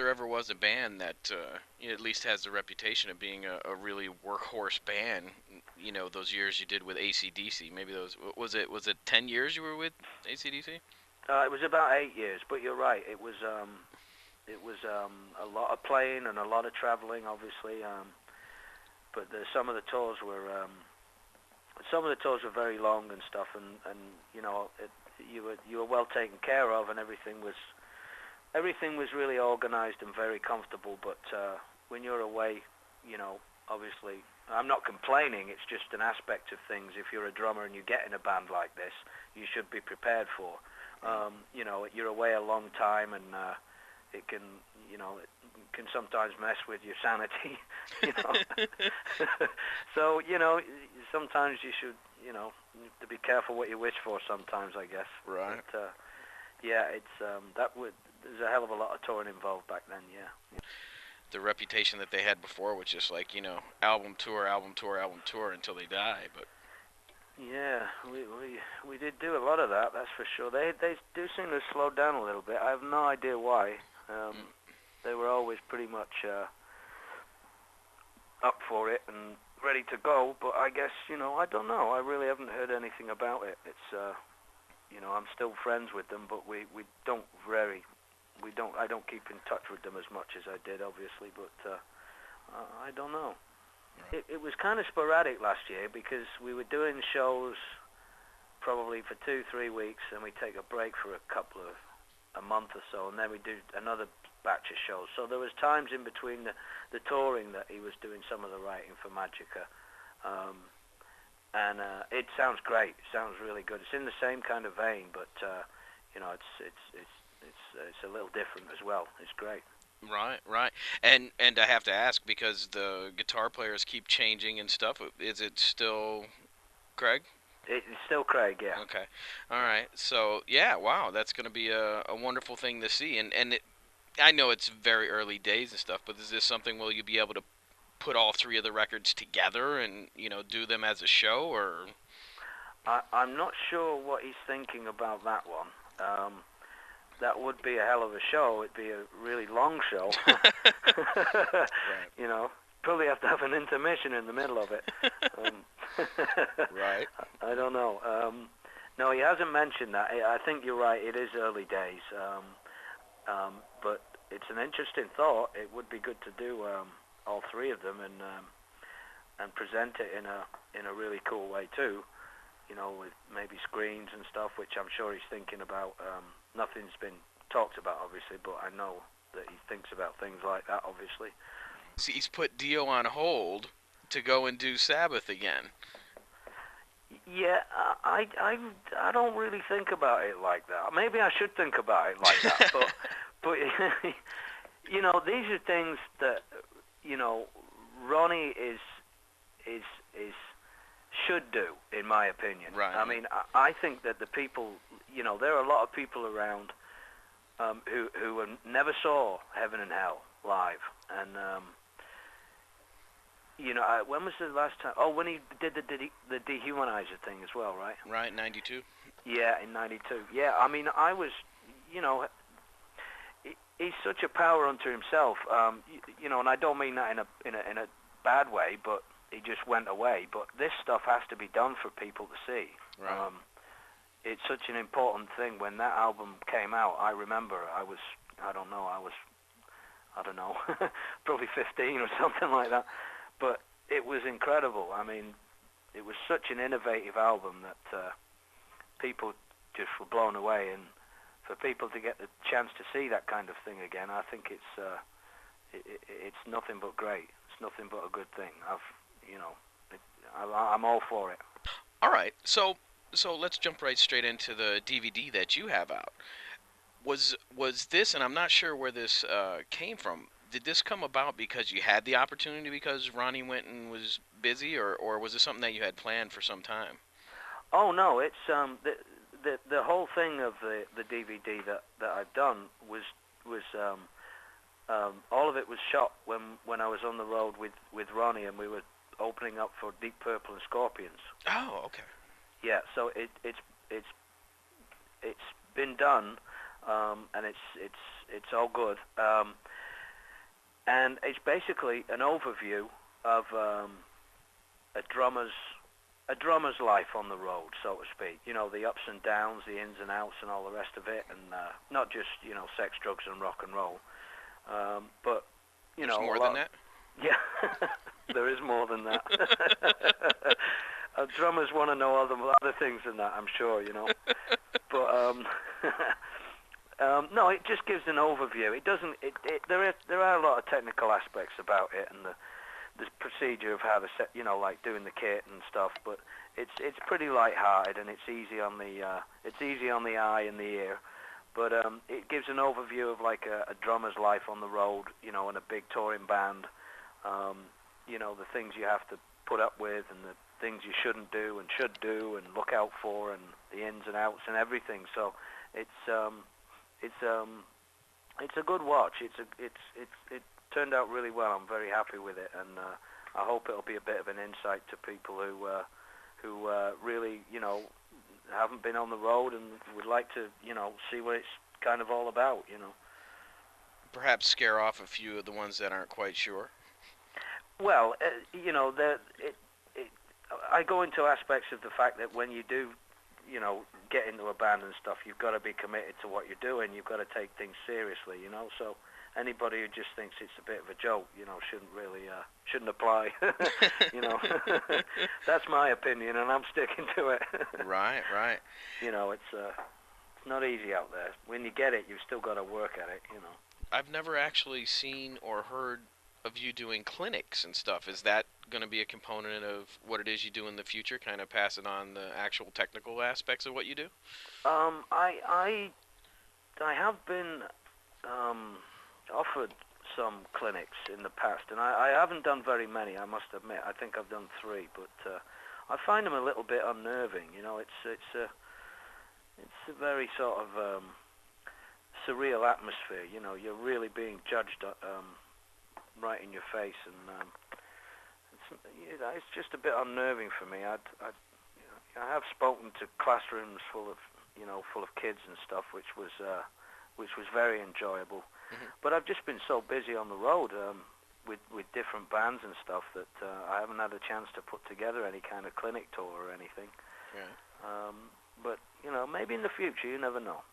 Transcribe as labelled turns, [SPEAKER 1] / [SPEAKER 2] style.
[SPEAKER 1] there ever was a band that at least has the reputation of being a really workhorse band. Those years you did with AC/DC. Maybe those was it 10 years you were with AC/DC?
[SPEAKER 2] It was about 8 years, but you're right. It was a lot of playing and a lot of traveling, obviously. But some of the tours were very long and stuff, and you were well taken care of, and everything was really organized and very comfortable. But when you're away, obviously, I'm not complaining. It's just an aspect of things. If you're a drummer and you get in a band like this, you should be prepared for. You're away a long time, and it can sometimes mess with your sanity. So sometimes you should to be careful what you wish for. Sometimes, I guess.
[SPEAKER 1] Right.
[SPEAKER 2] But, yeah, there's a hell of a lot of touring involved back then. Yeah.
[SPEAKER 1] The reputation that they had before was just like album tour, album tour, album tour until they die. But
[SPEAKER 2] yeah, we did do a lot of that. That's for sure. They do seem to have slowed down a little bit. I have no idea why. They were always pretty much up for it and ready to go. But I guess I don't know. I really haven't heard anything about it. It's I'm still friends with them, but I don't keep in touch with them as much as I did, obviously. But I don't know. It was kind of sporadic last year because we were doing shows probably for 2-3 weeks, and we take a break for a month or so, and then we do another batch of shows. So there was times in between the touring that he was doing some of the writing for Magica, and it sounds great. It sounds really good. It's in the same kind of vein, but it's a little different as well. It's great.
[SPEAKER 1] right, and I have to ask because the guitar players keep changing and stuff. Is it still Craig?
[SPEAKER 2] It's still Craig, yeah.
[SPEAKER 1] Okay, all right. So yeah, wow, that's going to be a wonderful thing to see. I know it's very early days and stuff, but is this something will you be able to put all three of the records together and do them as a show or?
[SPEAKER 2] I'm not sure what he's thinking about that one. That would be a hell of a show. It'd be a really long show.
[SPEAKER 1] Right.
[SPEAKER 2] Probably have to have an intermission in the middle of it.
[SPEAKER 1] Right.
[SPEAKER 2] I don't know. No, he hasn't mentioned that. I think you're right. It is early days, but it's an interesting thought. It would be good to do all three of them and present it in a really cool way too. With maybe screens and stuff, which I'm sure he's thinking about. Nothing's been talked about, obviously, but I know that he thinks about things like that, obviously.
[SPEAKER 1] He's put Dio on hold to go and do Sabbath again.
[SPEAKER 2] Yeah, I don't really think about it like that. Maybe I should think about it like that, but these are things that Ronnie is should do, in my opinion.
[SPEAKER 1] Right.
[SPEAKER 2] I mean, I think that the people, there are a lot of people around who never saw Heaven and Hell live, and when was the last time? Oh, when he did the Dehumanizer thing as well, right?
[SPEAKER 1] Right, 92.
[SPEAKER 2] Yeah, in 92. Yeah, I mean, I was, he's such a power unto himself, and I don't mean that in a bad way, but he just went away. But this stuff has to be done for people to see.
[SPEAKER 1] Right.
[SPEAKER 2] It's such an important thing. When that album came out, I remember I don't know, probably 15 or something like that. But it was incredible. I mean, it was such an innovative album that people just were blown away. And for people to get the chance to see that kind of thing again, I think it's nothing but great. It's nothing but a good thing. I'm all for it.
[SPEAKER 1] All right, so let's jump right straight into the DVD that you have out. Was this, and I'm not sure where this came from. Did this come about because you had the opportunity because Ronnie went and was busy, or was it something that you had planned for some time?
[SPEAKER 2] Oh no, it's the whole thing of the DVD that I've done was all of it was shot when I was on the road with Ronnie, and we were opening up for Deep Purple and Scorpions.
[SPEAKER 1] Oh, okay.
[SPEAKER 2] Yeah, so it's been done, and it's all good. and it's basically an overview of a drummer's life on the road, so to speak. You know, the ups and downs, the ins and outs, and all the rest of it, and not just sex, drugs, and rock and roll, but
[SPEAKER 1] There's more than that.
[SPEAKER 2] Yeah, there is more than that. Drummers want to know other things than that, I'm sure, But no, it just gives an overview. It doesn't. There are a lot of technical aspects about it, and the procedure of how to set, like doing the kit and stuff. But it's pretty light-hearted, and it's easy on the eye and the ear. But it gives an overview of like a drummer's life on the road, in a big touring band. The things you have to put up with, and the things you shouldn't do and should do and look out for, and the ins and outs and everything. So it's a good watch. It turned out really well. I'm very happy with it, and I hope it'll be a bit of an insight to people who really haven't been on the road and would like to see what it's kind of all about.
[SPEAKER 1] Perhaps scare off a few of the ones that aren't quite sure.
[SPEAKER 2] Well, I go into aspects of the fact that when you do, get into a band and stuff, you've got to be committed to what you're doing. You've got to take things seriously, So anybody who just thinks it's a bit of a joke, shouldn't apply. That's my opinion, and I'm sticking to it.
[SPEAKER 1] Right.
[SPEAKER 2] It's not easy out there. When you get it, you've still got to work at it.
[SPEAKER 1] I've never actually seen or heard of you doing clinics and stuff. Is that going to be a component of what it is you do in the future? Kind of pass it on the actual technical aspects of what you do?
[SPEAKER 2] I have been offered some clinics in the past, and I haven't done very many, I must admit. I think I've done 3, but I find them a little bit unnerving. It's a very sort of surreal atmosphere. You're really being judged right in your face, and it's just a bit unnerving for me. I have spoken to classrooms full of kids and stuff, which was very enjoyable.
[SPEAKER 1] Mm-hmm.
[SPEAKER 2] But I've just been so busy on the road with different bands and stuff that I haven't had a chance to put together any kind of clinic tour or anything.
[SPEAKER 1] Yeah.
[SPEAKER 2] But maybe in the future, you never know.